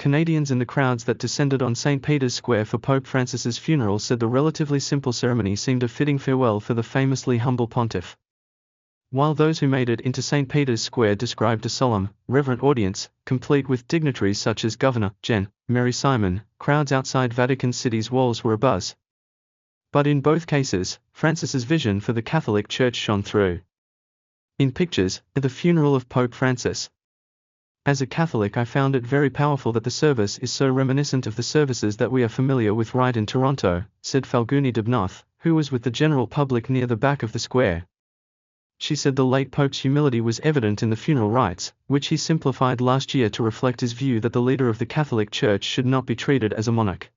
Canadians in the crowds that descended on St. Peter's Square for Pope Francis's funeral said the relatively simple ceremony seemed a fitting farewell for the famously humble pontiff. While those who made it into St. Peter's Square described a solemn, reverent audience, complete with dignitaries such as Governor Gen. Mary Simon, crowds outside Vatican City's walls were abuzz. But in both cases, Francis's vision for the Catholic Church shone through. In pictures, at the funeral of Pope Francis. As a Catholic, I found it very powerful that the service is so reminiscent of the services that we are familiar with right in Toronto, said Falguni Dubnoth, who was with the general public near the back of the square. She said the late Pope's humility was evident in the funeral rites, which he simplified last year to reflect his view that the leader of the Catholic Church should not be treated as a monarch.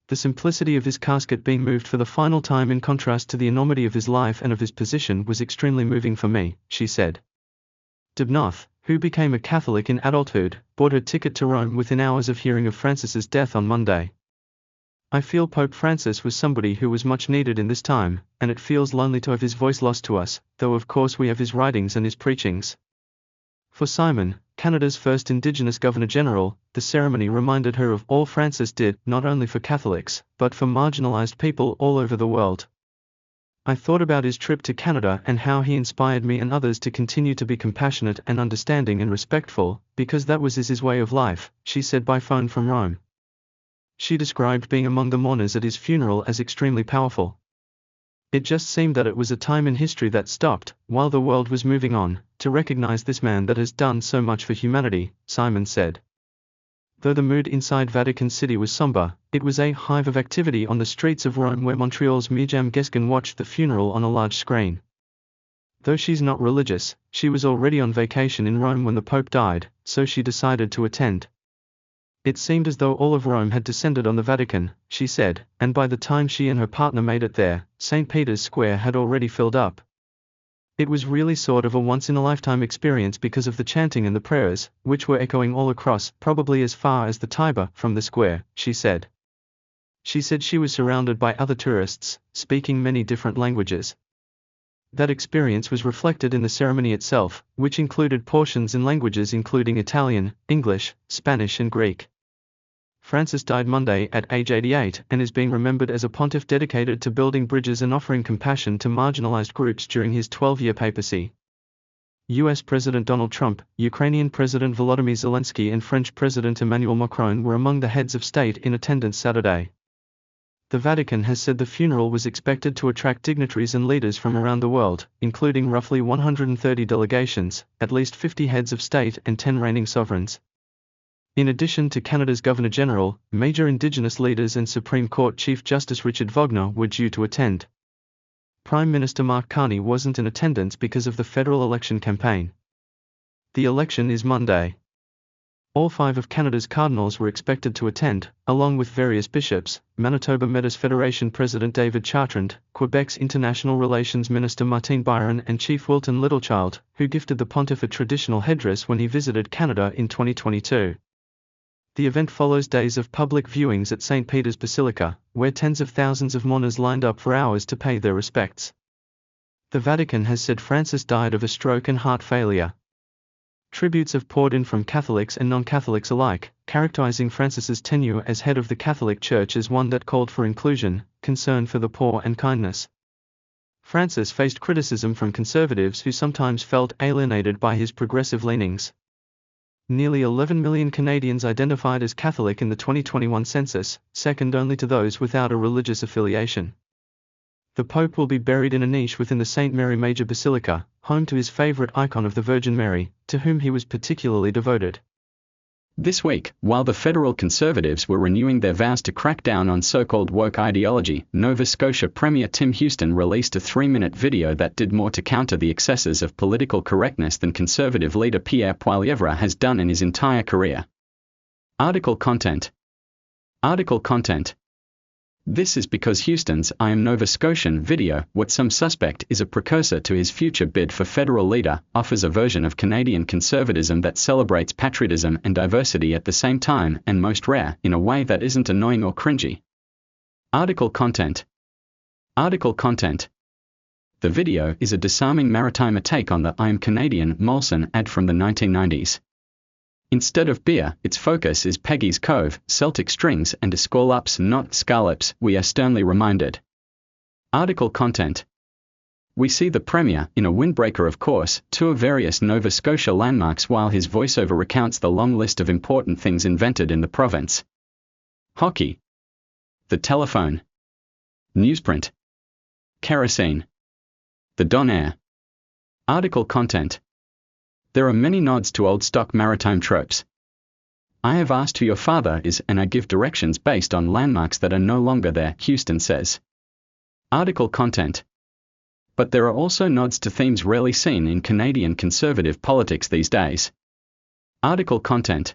The simplicity of his casket being moved for the final time in contrast to the enormity of his life and of his position was extremely moving for me, she said. Dubnoth, who became a Catholic in adulthood, bought her ticket to Rome within hours of hearing of Francis's death on Monday. I feel Pope Francis was somebody who was much needed in this time, and it feels lonely to have his voice lost to us, though of course we have his writings and his preachings. For Simon, Canada's first Indigenous Governor-General, the ceremony reminded her of all Francis did, not only for Catholics, but for marginalized people all over the world. I thought about his trip to Canada and how he inspired me and others to continue to be compassionate and understanding and respectful, because that was his way of life, she said by phone from Rome. She described being among the mourners at his funeral as extremely powerful. It just seemed that it was a time in history that stopped, while the world was moving on, to recognize this man that has done so much for humanity, Simon said. Though the mood inside Vatican City was somber, it was a hive of activity on the streets of Rome where Montreal's Mijam Geskin watched the funeral on a large screen. Though she's not religious, she was already on vacation in Rome when the Pope died, so she decided to attend. It seemed as though all of Rome had descended on the Vatican, she said, and by the time she and her partner made it there, St. Peter's Square had already filled up. It was really sort of a once-in-a-lifetime experience because of the chanting and the prayers, which were echoing all across, probably as far as the Tiber from the square, she said. She said she was surrounded by other tourists, speaking many different languages. That experience was reflected in the ceremony itself, which included portions in languages including Italian, English, Spanish and Greek. Francis died Monday at age 88 and is being remembered as a pontiff dedicated to building bridges and offering compassion to marginalized groups during his 12-year papacy. US President Donald Trump, Ukrainian President Volodymyr Zelensky and French President Emmanuel Macron were among the heads of state in attendance Saturday. The Vatican has said the funeral was expected to attract dignitaries and leaders from around the world, including roughly 130 delegations, at least 50 heads of state and 10 reigning sovereigns. In addition to Canada's Governor-General, major Indigenous leaders and Supreme Court Chief Justice Richard Wagner were due to attend. Prime Minister Mark Carney wasn't in attendance because of the federal election campaign. The election is Monday. All 5 of Canada's cardinals were expected to attend, along with various bishops, Manitoba Methodist Federation President David Chartrand, Quebec's International Relations Minister Martine Byron and Chief Wilton Littlechild, who gifted the pontiff a traditional headdress when he visited Canada in 2022. The event follows days of public viewings at St. Peter's Basilica, where tens of thousands of mourners lined up for hours to pay their respects. The Vatican has said Francis died of a stroke and heart failure. Tributes have poured in from Catholics and non-Catholics alike, characterizing Francis's tenure as head of the Catholic Church as one that called for inclusion, concern for the poor and kindness. Francis faced criticism from conservatives who sometimes felt alienated by his progressive leanings. Nearly 11 million Canadians identified as Catholic in the 2021 census, second only to those without a religious affiliation. The Pope will be buried in a niche within the St. Mary Major Basilica, home to his favorite icon of the Virgin Mary, to whom he was particularly devoted. This week, while the federal Conservatives were renewing their vows to crack down on so-called woke ideology, Nova Scotia Premier Tim Houston released a 3-minute video that did more to counter the excesses of political correctness than Conservative leader Pierre Poilievre has done in his entire career. Article content. This is because Houston's I Am Nova Scotian video, what some suspect is a precursor to his future bid for federal leader, offers a version of Canadian conservatism that celebrates patriotism and diversity at the same time and most rare, in a way that isn't annoying or cringy. Article content. The video is a disarming Maritimer take on the I Am Canadian Molson ad from the 1990s. Instead of beer, its focus is Peggy's Cove, Celtic strings and escallops, not scallops, we are sternly reminded. Article content. We see the Premier, in a windbreaker of course, tour various Nova Scotia landmarks while his voiceover recounts the long list of important things invented in the province. Hockey. The telephone. Newsprint. Kerosene. The Don Air. Article content. There are many nods to old stock maritime tropes. I have asked who your father is and I give directions based on landmarks that are no longer there, Houston says. Article content. But there are also nods to themes rarely seen in Canadian conservative politics these days. Article content.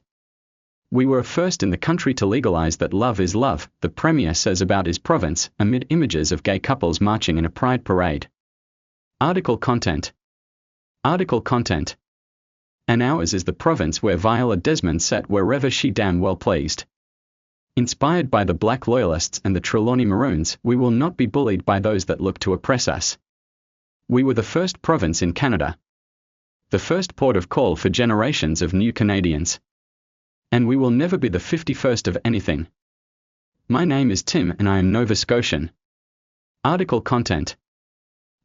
We were first in the country to legalize that love is love, the Premier says about his province, amid images of gay couples marching in a pride parade. Article content. Article content. And ours is the province where Viola Desmond sat wherever she damn well pleased. Inspired by the Black Loyalists and the Trelawney Maroons, we will not be bullied by those that look to oppress us. We were the first province in Canada. The first port of call for generations of new Canadians. And we will never be the 51st of anything. My name is Tim and I am Nova Scotian. Article content.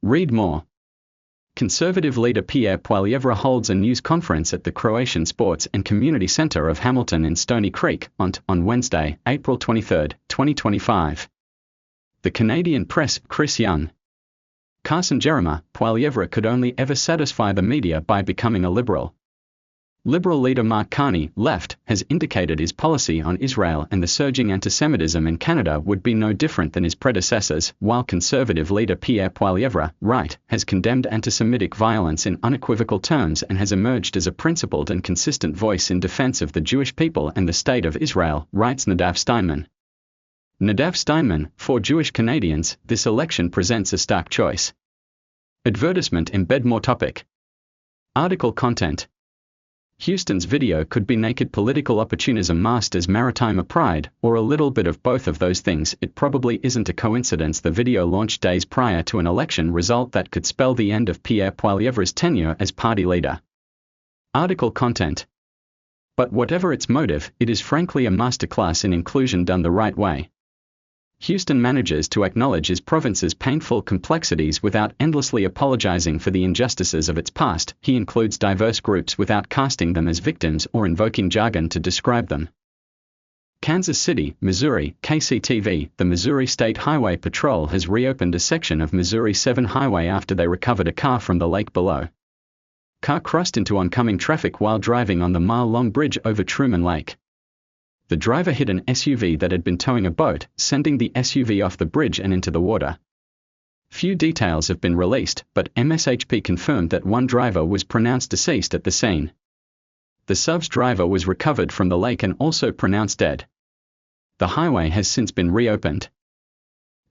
Read more. Conservative leader Pierre Poilievre holds a news conference at the Croatian Sports and Community Centre of Hamilton in Stony Creek, on Wednesday, April 23, 2025. The Canadian Press, Chris Young. Carson Jeremiah, Poilievre could only ever satisfy the media by becoming a Liberal. Liberal leader Mark Carney, left, has indicated his policy on Israel and the surging antisemitism in Canada would be no different than his predecessors, while Conservative leader Pierre Poilievre, right, has condemned antisemitic violence in unequivocal terms and has emerged as a principled and consistent voice in defense of the Jewish people and the State of Israel, writes Nadav Steinman. Nadav Steinman, for Jewish Canadians, this election presents a stark choice. Advertisement embed more topic. Article content. Houston's video could be naked political opportunism masked as maritime pride, or a little bit of both of those things. It probably isn't a coincidence the video launched days prior to an election result that could spell the end of Pierre Poilievre's tenure as party leader. Article content. But whatever its motive, it is frankly a masterclass in inclusion done the right way. Houston manages to acknowledge his province's painful complexities without endlessly apologizing for the injustices of its past. He includes diverse groups without casting them as victims or invoking jargon to describe them. Kansas City, Missouri, KCTV. The Missouri State Highway Patrol has reopened a section of Missouri 7 Highway after they recovered a car from the lake below. Car crossed into oncoming traffic while driving on the mile-long bridge over Truman Lake. The driver hit an SUV that had been towing a boat, sending the SUV off the bridge and into the water. Few details have been released, but MSHP confirmed that one driver was pronounced deceased at the scene. The SUV's driver was recovered from the lake and also pronounced dead. The highway has since been reopened.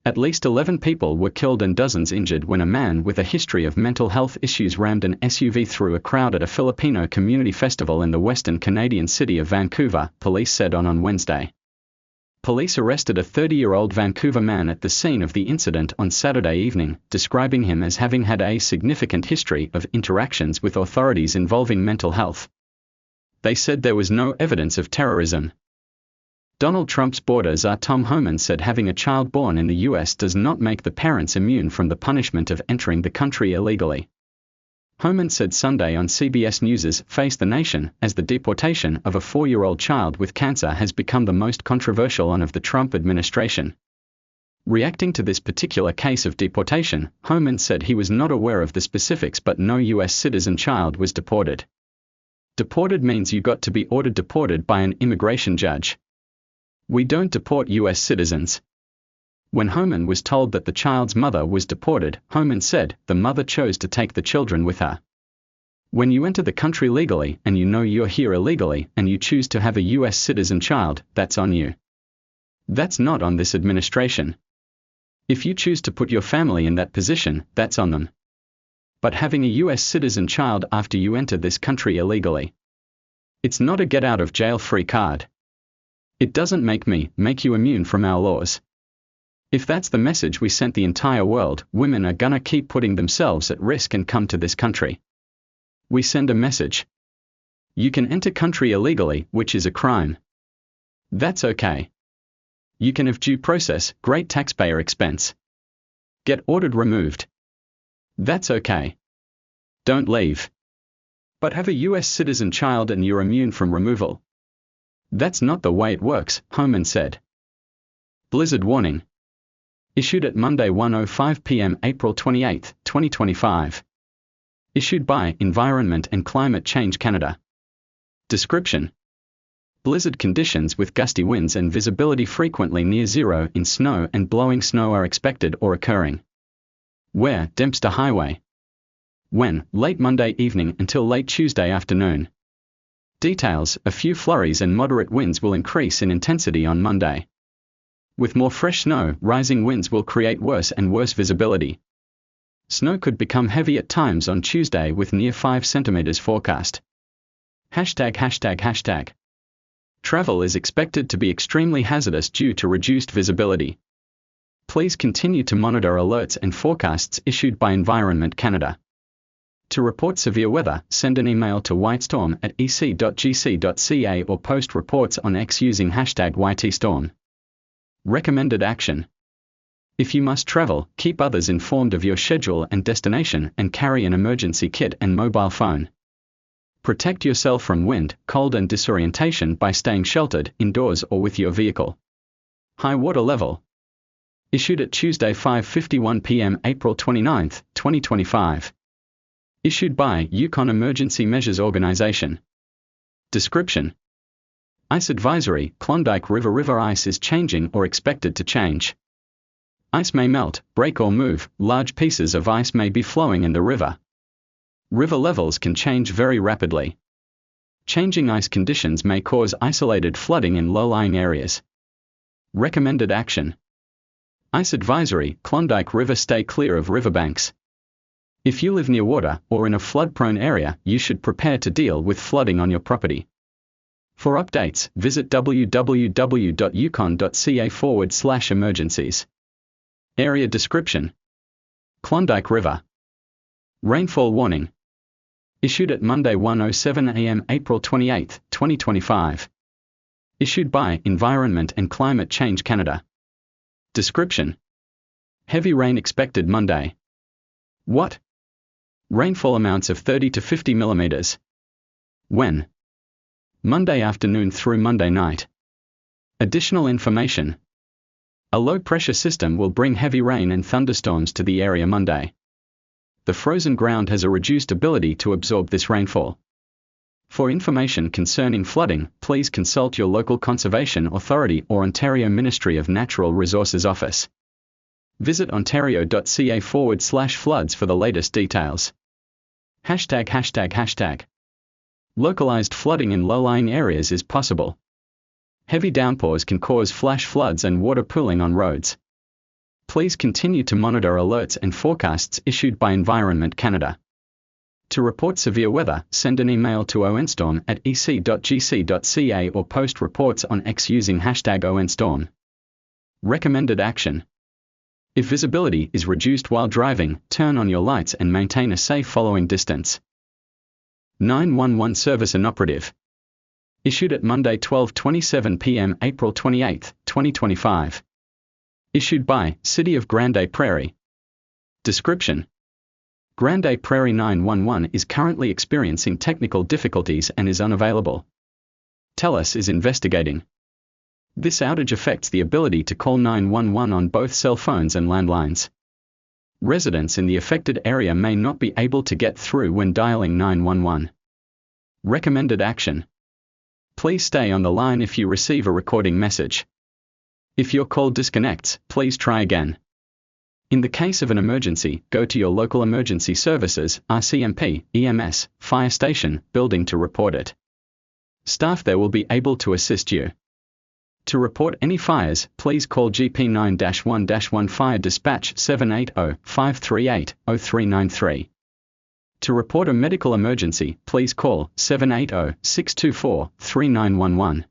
At least 11 people were killed and dozens injured when a man with a history of mental health issues rammed an SUV through a crowd at a Filipino community festival in the western Canadian city of Vancouver, police said on Wednesday. Police arrested a 30-year-old Vancouver man at the scene of the incident on Saturday evening, describing him as having had a significant history of interactions with authorities involving mental health. They said there was no evidence of terrorism. Donald Trump's borders are. Tom Homan said having a child born in the U.S. does not make the parents immune from the punishment of entering the country illegally. Homan said Sunday on CBS News' Face the Nation, as the deportation of a 4-year-old child with cancer has become the most controversial one of the Trump administration. Reacting to this particular case of deportation, Homan said he was not aware of the specifics but no U.S. citizen child was deported. Deported means you got to be ordered deported by an immigration judge. We don't deport U.S. citizens. When Homan was told that the child's mother was deported, Homan said, the mother chose to take the children with her. When you enter the country legally and you know you're here illegally and you choose to have a U.S. citizen child, that's on you. That's not on this administration. If you choose to put your family in that position, that's on them. But having a U.S. citizen child after you enter this country illegally, it's not a get-out-of-jail-free card. It doesn't make you immune from our laws. If that's the message we sent the entire world, women are gonna keep putting themselves at risk and come to this country. We send a message. You can enter country illegally, which is a crime. That's okay. You can have due process, great taxpayer expense. Get ordered removed. That's okay. Don't leave. But have a US citizen child and you're immune from removal. That's not the way it works, Homan said. Blizzard warning. Issued at Monday 1:05 p.m. April 28, 2025. Issued by Environment and Climate Change Canada. Description: blizzard conditions with gusty winds and visibility frequently near zero in snow and blowing snow are expected or occurring. Where? Dempster Highway. When? Late Monday evening until late Tuesday afternoon. Details: a few flurries and moderate winds will increase in intensity on Monday. With more fresh snow, rising winds will create worse and worse visibility. Snow could become heavy at times on Tuesday with near 5 centimeters forecast. ####. Travel is expected to be extremely hazardous due to reduced visibility. Please continue to monitor alerts and forecasts issued by Environment Canada. To report severe weather, send an email to whitestorm@ec.gc.ca or post reports on X using #YTStorm. Recommended action: if you must travel, keep others informed of your schedule and destination and carry an emergency kit and mobile phone. Protect yourself from wind, cold and disorientation by staying sheltered, indoors or with your vehicle. High water level. Issued at Tuesday 5:51 p.m. April 29, 2025. Issued by Yukon Emergency Measures Organization. Description: ice advisory, Klondike River ice is changing or expected to change. Ice may melt, break or move, large pieces of ice may be flowing in the river. River levels can change very rapidly. Changing ice conditions may cause isolated flooding in low-lying areas. Recommended action: ice advisory, Klondike River, stay clear of riverbanks. If you live near water or in a flood-prone area, you should prepare to deal with flooding on your property. For updates, visit www.yukon.ca/emergencies. Area description: Klondike River. Rainfall warning. Issued at Monday 1:07 a.m. April 28, 2025. Issued by Environment and Climate Change Canada. Description: heavy rain expected Monday. What? Rainfall amounts of 30 to 50 millimeters. When? Monday afternoon through Monday night. Additional information: a low-pressure system will bring heavy rain and thunderstorms to the area Monday. The frozen ground has a reduced ability to absorb this rainfall. For information concerning flooding, please consult your local conservation authority or Ontario Ministry of Natural Resources office. Visit ontario.ca/floods for the latest details. ###. Localized flooding in low-lying areas is possible. Heavy downpours can cause flash floods and water pooling on roads. Please continue to monitor alerts and forecasts issued by Environment Canada. To report severe weather, send an email to onstorm@ec.gc.ca or post reports on X using #onstorm. Recommended action: if visibility is reduced while driving, turn on your lights and maintain a safe following distance. 911 service inoperative. Issued at Monday 12:27 p.m. April 28, 2025. Issued by City of Grande Prairie. Description: Grande Prairie 911 is currently experiencing technical difficulties and is unavailable. TELUS is investigating. This outage affects the ability to call 911 on both cell phones and landlines. Residents in the affected area may not be able to get through when dialing 911. Recommended action: please stay on the line if you receive a recording message. If your call disconnects, please try again. In the case of an emergency, go to your local emergency services, RCMP, EMS, fire station, building to report it. Staff there will be able to assist you. To report any fires, please call GP9-1-1 Fire Dispatch 780-538-0393. To report a medical emergency, please call 780-624-3911.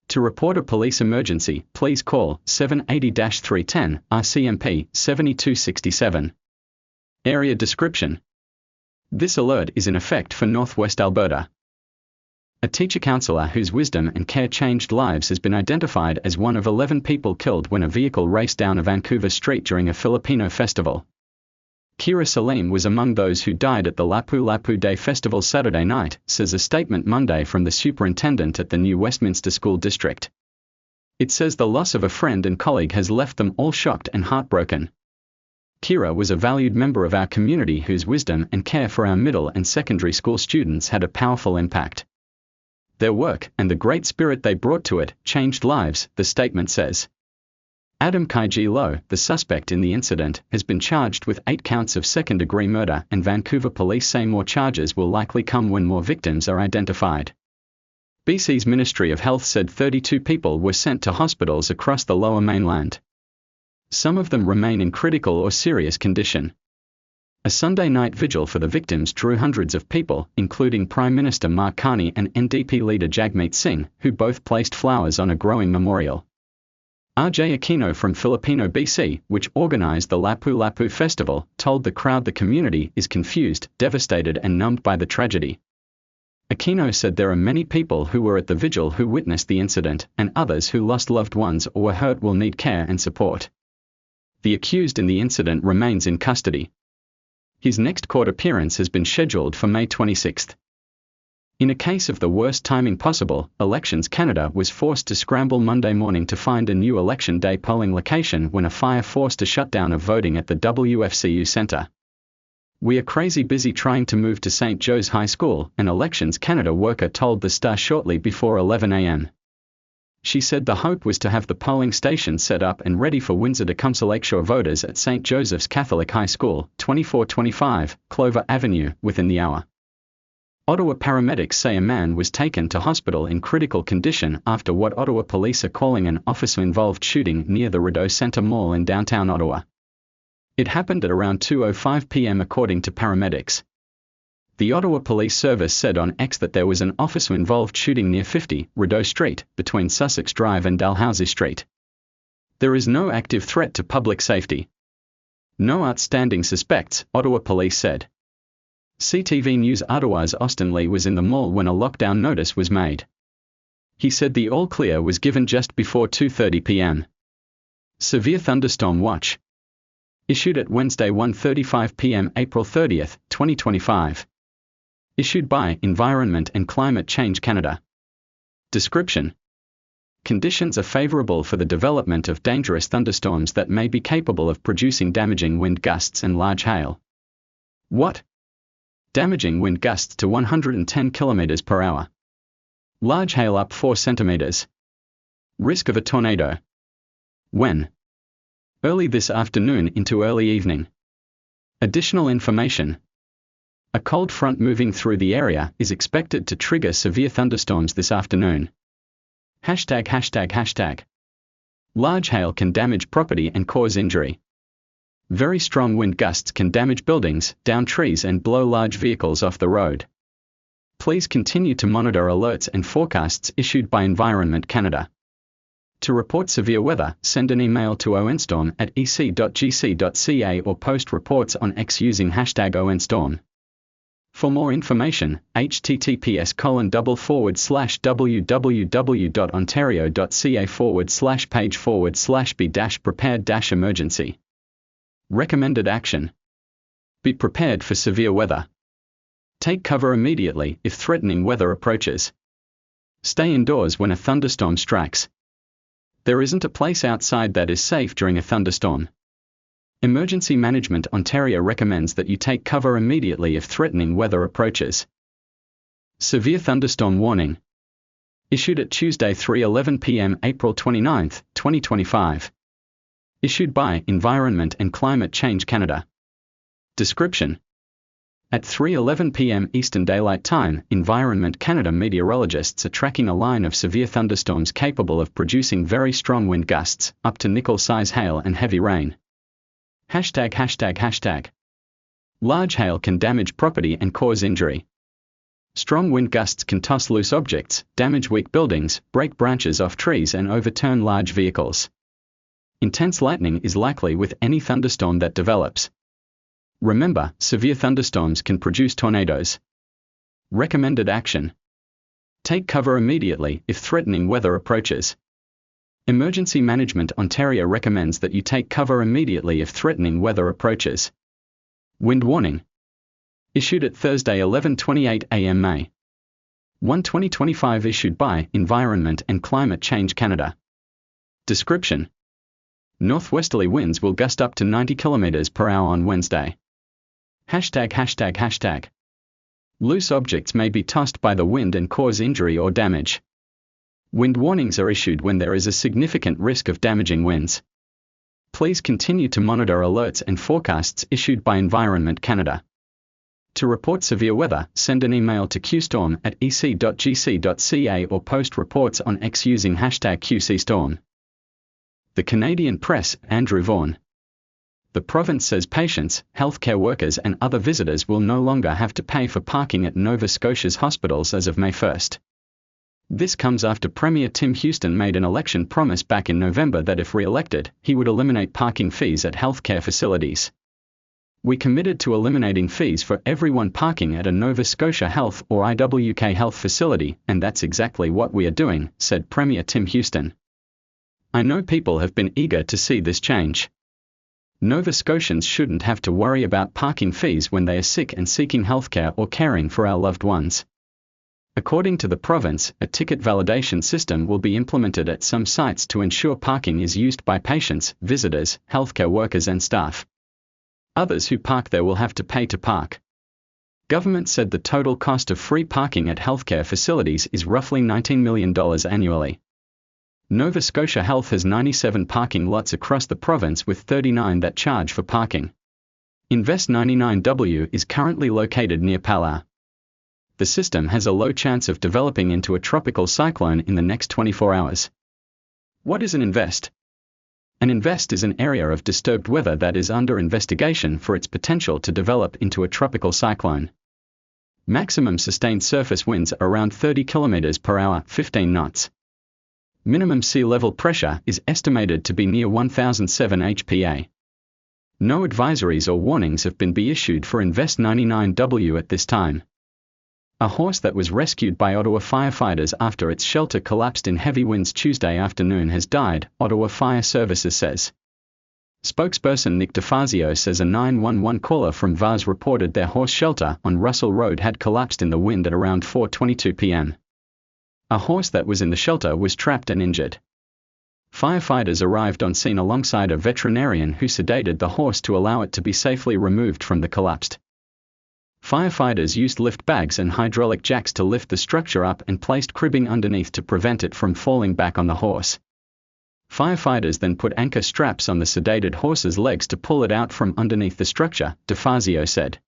To report a police emergency, please call 780-310 RCMP 7267. Area description: this alert is in effect for Northwest Alberta. A teacher counselor whose wisdom and care changed lives has been identified as one of 11 people killed when a vehicle raced down a Vancouver street during a Filipino festival. Kira Salim was among those who died at the Lapu-Lapu Day Festival Saturday night, says a statement Monday from the superintendent at the New Westminster School District. It says the loss of a friend and colleague has left them all shocked and heartbroken. Kira was a valued member of our community whose wisdom and care for our middle and secondary school students had a powerful impact. Their work, and the great spirit they brought to it, changed lives, the statement says. Adam Kaiji Low, the suspect in the incident, has been charged with 8 counts of second-degree murder, and Vancouver police say more charges will likely come when more victims are identified. BC's Ministry of Health said 32 people were sent to hospitals across the Lower Mainland. Some of them remain in critical or serious condition. A Sunday night vigil for the victims drew hundreds of people, including Prime Minister Mark Carney and NDP leader Jagmeet Singh, who both placed flowers on a growing memorial. RJ Aquino from Filipino BC, which organized the Lapu-Lapu Festival, told the crowd the community is confused, devastated and numbed by the tragedy. Aquino said there are many people who were at the vigil who witnessed the incident, and others who lost loved ones or were hurt will need care and support. The accused in the incident remains in custody. His next court appearance has been scheduled for May 26. In a case of the worst timing possible, Elections Canada was forced to scramble Monday morning to find a new election day polling location when a fire forced a shutdown of voting at the WFCU Centre. "We are crazy busy trying to move to St. Joe's High School," an Elections Canada worker told the Star shortly before 11 a.m. She said the hope was to have the polling station set up and ready for Windsor-Tecumseh Lakeshore voters at St. Joseph's Catholic High School, 2425, Clover Avenue, within the hour. Ottawa paramedics say a man was taken to hospital in critical condition after what Ottawa police are calling an officer-involved shooting near the Rideau Centre Mall in downtown Ottawa. It happened at around 2:05 p.m. according to paramedics. The Ottawa Police Service said on X that there was an officer-involved shooting near 50 Rideau Street, between Sussex Drive and Dalhousie Street. There is no active threat to public safety. No outstanding suspects, Ottawa Police said. CTV News Ottawa's Austin Lee was in the mall when a lockdown notice was made. He said the all-clear was given just before 2:30 p.m. Severe thunderstorm watch. Issued at Wednesday 1:35 p.m. April 30, 2025. Issued by Environment and Climate Change Canada. Description: conditions are favorable for the development of dangerous thunderstorms that may be capable of producing damaging wind gusts and large hail. What? Damaging wind gusts to 110 km per hour. Large hail up 4 centimeters. Risk of a tornado. When? Early this afternoon into early evening. Additional information. A cold front moving through the area is expected to trigger severe thunderstorms this afternoon. ###. Large hail can damage property and cause injury. Very strong wind gusts can damage buildings, down trees and blow large vehicles off the road. Please continue to monitor alerts and forecasts issued by Environment Canada. To report severe weather, send an email to onstorm@ec.gc.ca or post reports on X using #ONStorm. For more information, https://www.ontario.ca/page/be-prepared-emergency. Recommended action. Be prepared for severe weather. Take cover immediately if threatening weather approaches. Stay indoors when a thunderstorm strikes. There isn't a place outside that is safe during a thunderstorm. Emergency Management Ontario recommends that you take cover immediately if threatening weather approaches. Severe thunderstorm warning. Issued at Tuesday 3:11 p.m. April 29, 2025. Issued by Environment and Climate Change Canada. Description: at 3:11 p.m. Eastern Daylight Time, Environment Canada meteorologists are tracking a line of severe thunderstorms capable of producing very strong wind gusts, up to nickel-size hail and heavy rain. ###. Large hail can damage property and cause injury. Strong wind gusts can toss loose objects, damage weak buildings, break branches off trees and overturn large vehicles. Intense lightning is likely with any thunderstorm that develops. Remember, severe thunderstorms can produce tornadoes. Recommended action. Take cover immediately if threatening weather approaches. Emergency Management Ontario recommends that you take cover immediately if threatening weather approaches. Wind warning. Issued at Thursday 11:28 a.m. May 1, 2025, issued by Environment and Climate Change Canada. Description: northwesterly winds will gust up to 90 km per hour on Wednesday. ####. Loose objects may be tossed by the wind and cause injury or damage. Wind warnings are issued when there is a significant risk of damaging winds. Please continue to monitor alerts and forecasts issued by Environment Canada. To report severe weather, send an email to qstorm@ec.gc.ca or post reports on X using #QCStorm. The Canadian Press, Andrew Vaughan. The province says patients, healthcare workers and other visitors will no longer have to pay for parking at Nova Scotia's hospitals as of May 1. This comes after Premier Tim Houston made an election promise back in November that if re-elected, he would eliminate parking fees at healthcare facilities. "We committed to eliminating fees for everyone parking at a Nova Scotia Health or IWK Health facility, and that's exactly what we are doing," said Premier Tim Houston. "I know people have been eager to see this change. Nova Scotians shouldn't have to worry about parking fees when they are sick and seeking healthcare or caring for our loved ones." According to the province, a ticket validation system will be implemented at some sites to ensure parking is used by patients, visitors, healthcare workers and staff. Others who park there will have to pay to park. Government said the total cost of free parking at healthcare facilities is roughly $19 million annually. Nova Scotia Health has 97 parking lots across the province with 39 that charge for parking. Invest 99W is currently located near Palau. The system has a low chance of developing into a tropical cyclone in the next 24 hours. What is an invest? An invest is an area of disturbed weather that is under investigation for its potential to develop into a tropical cyclone. Maximum sustained surface winds are around 30 km per hour, 15 knots. Minimum sea level pressure is estimated to be near 1007 HPA. No advisories or warnings have been issued for Invest 99W at this time. A horse that was rescued by Ottawa firefighters after its shelter collapsed in heavy winds Tuesday afternoon has died, Ottawa Fire Services says. Spokesperson Nick DeFazio says a 911 caller from Vars reported their horse shelter on Russell Road had collapsed in the wind at around 4:22 p.m. A horse that was in the shelter was trapped and injured. Firefighters arrived on scene alongside a veterinarian who sedated the horse to allow it to be safely removed from the collapsed. Firefighters used lift bags and hydraulic jacks to lift the structure up and placed cribbing underneath to prevent it from falling back on the horse. Firefighters then put anchor straps on the sedated horse's legs to pull it out from underneath the structure, DeFazio said.